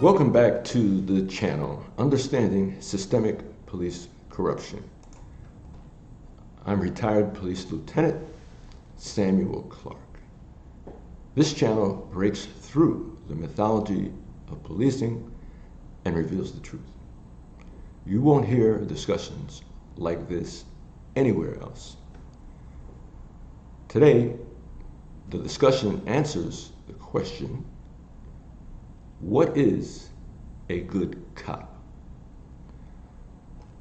Welcome back to the channel, Understanding Systemic Police Corruption. I'm retired Police Lieutenant Samuel Clark. This channel breaks through the mythology of policing and reveals the truth. You won't hear discussions like this anywhere else. Today, the discussion answers the question, what is a good cop?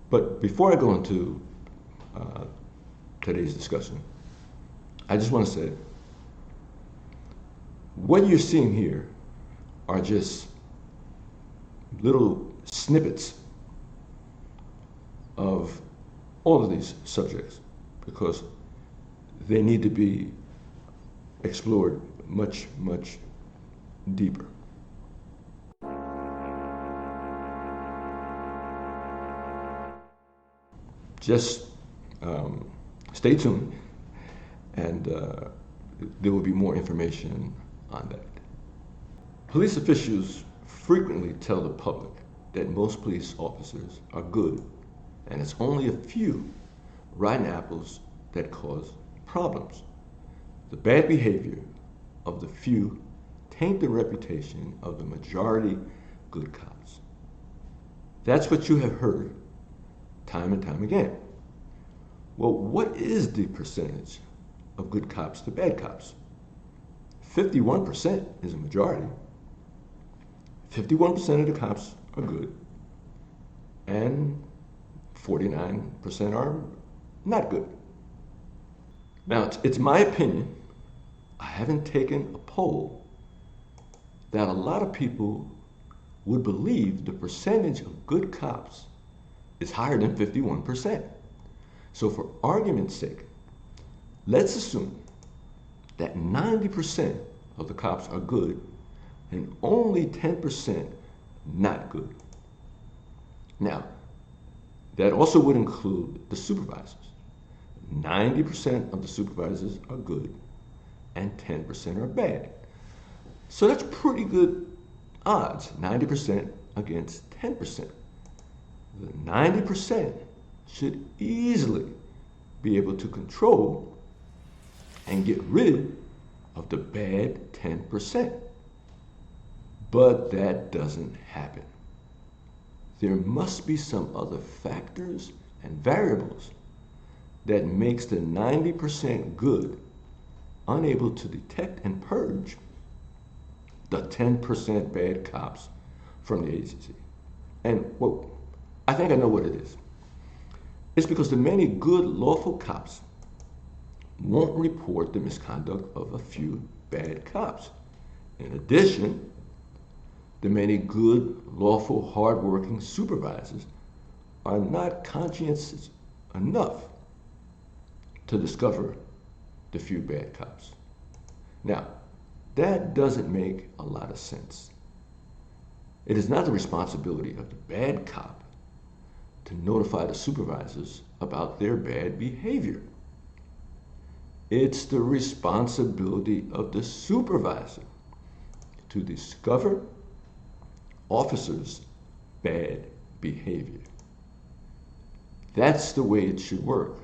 But before I go into today's discussion, I just want to say, what you're seeing here are just little snippets of all of these subjects, because they need to be explored much, much deeper. Just stay tuned, and there will be more information on that. Police officials frequently tell the public that most police officers are good, and it's only a few rotten apples that cause problems. The bad behavior of the few taint the reputation of the majority good cops. That's what you have heard time and time again. Well, what is the percentage of good cops to bad cops? 51% is a majority. 51% of the cops are good, and 49% are not good. Now, it's my opinion, I haven't taken a poll, that a lot of people would believe the percentage of good cops is higher than 51%. So for argument's sake, let's assume that 90% of the cops are good and only 10% not good. Now, that also would include the supervisors. 90% of the supervisors are good and 10% are bad. So that's pretty good odds, 90% against 10%. The 90% should easily be able to control and get rid of the bad 10%. But that doesn't happen. There must be some other factors and variables that makes the 90% good unable to detect and purge the 10% bad cops from the agency. And well, I think I know what it is. It's because the many good lawful cops won't report the misconduct of a few bad cops. In addition, the many good, lawful, hardworking supervisors are not conscientious enough to discover the few bad cops. Now, that doesn't make a lot of sense. It is not the responsibility of the bad cop to notify the supervisors about their bad behavior. It's the responsibility of the supervisor to discover officers' bad behavior. That's the way it should work,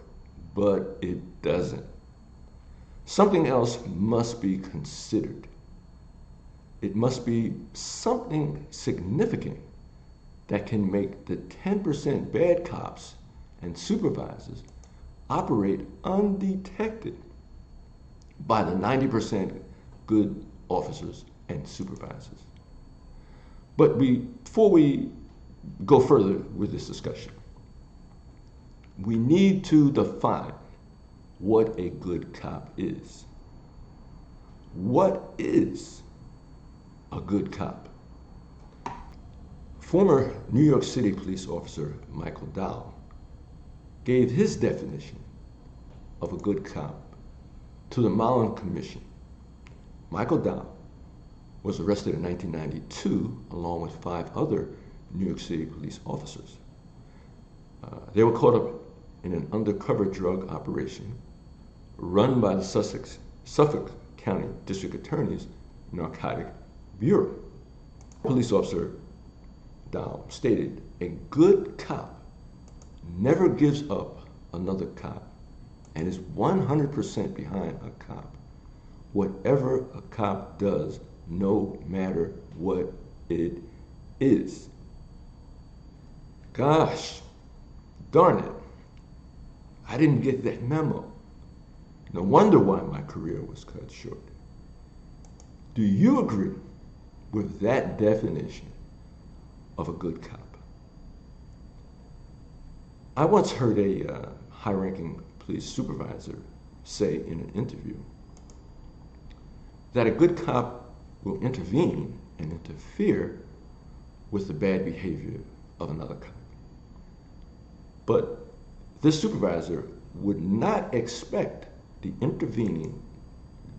but it doesn't. Something else must be considered. It must be something significant that can make the 10% bad cops and supervisors operate undetected by the 90% good officers and supervisors. But before we go further with this discussion, we need to define what a good cop is. What is a good cop? Former New York City police officer Michael Dow gave his definition of a good cop to the Mullen Commission. Michael Dow was arrested in 1992 along with 5 other New York City police officers. They were caught up in an undercover drug operation run by the Suffolk County District Attorney's Narcotic Bureau. Police officer Dow stated, "A good cop never gives up another cop and is 100% behind a cop, whatever a cop does, no matter what it is." Gosh, darn it. I didn't get that memo. No wonder why my career was cut short. Do you agree with that definition of a good cop? I once heard a high-ranking police supervisor say in an interview that a good cop will intervene and interfere with the bad behavior of another cop. But this supervisor would not expect the intervening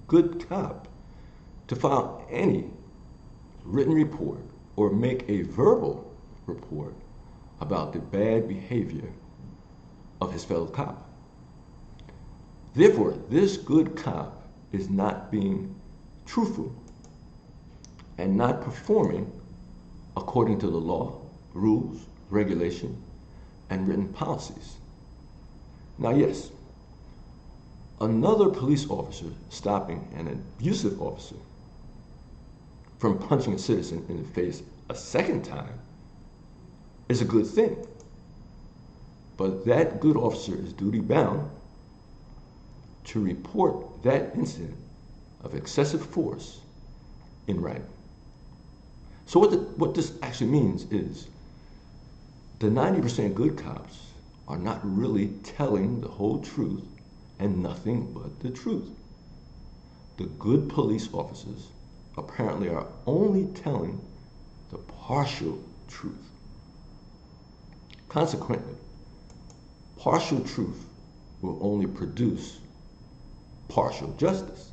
good cop to file any written report or make a verbal report about the bad behavior of his fellow cop. Therefore, this good cop is not being truthful and not performing according to the law, rules, regulation, and written policies. Now, yes, another police officer stopping an abusive officer from punching a citizen in the face a second time is a good thing. But that good officer is duty bound to report that incident of excessive force in writing. So what this actually means is the 90% good cops are not really telling the whole truth and nothing but the truth. The good police officers apparently are only telling the partial truth. Consequently, partial truth will only produce partial justice.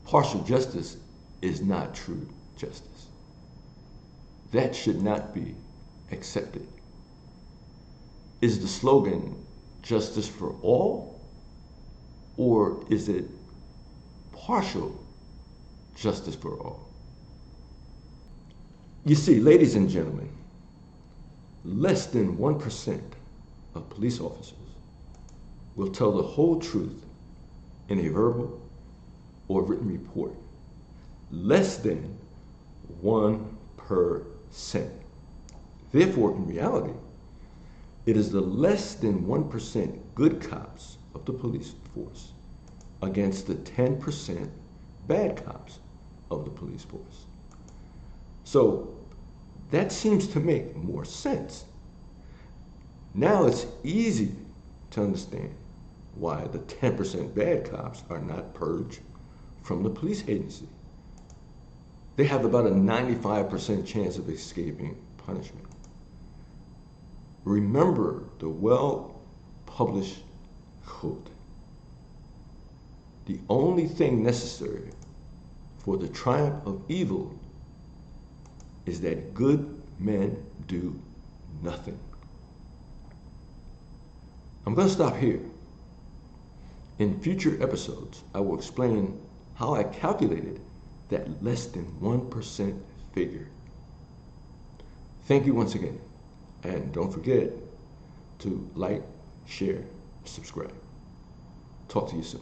Partial justice is not true justice. That should not be accepted. Is the slogan justice for all, or is it partial justice for all? You see, ladies and gentlemen, less than 1% of police officers will tell the whole truth in a verbal or written report. Less than 1%. Therefore, in reality, it is the less than 1% good cops of the police force against the 10% bad cops of the police force. So that seems to make more sense. Now it's easy to understand why the 10% bad cops are not purged from the police agency. They have about a 95% chance of escaping punishment. Remember the well-published quote: "The only thing necessary for the triumph of evil is that good men do nothing." I'm going to stop here. In future episodes, I will explain how I calculated that less than 1% figure. Thank you once again. And don't forget to like, share, subscribe. Talk to you soon.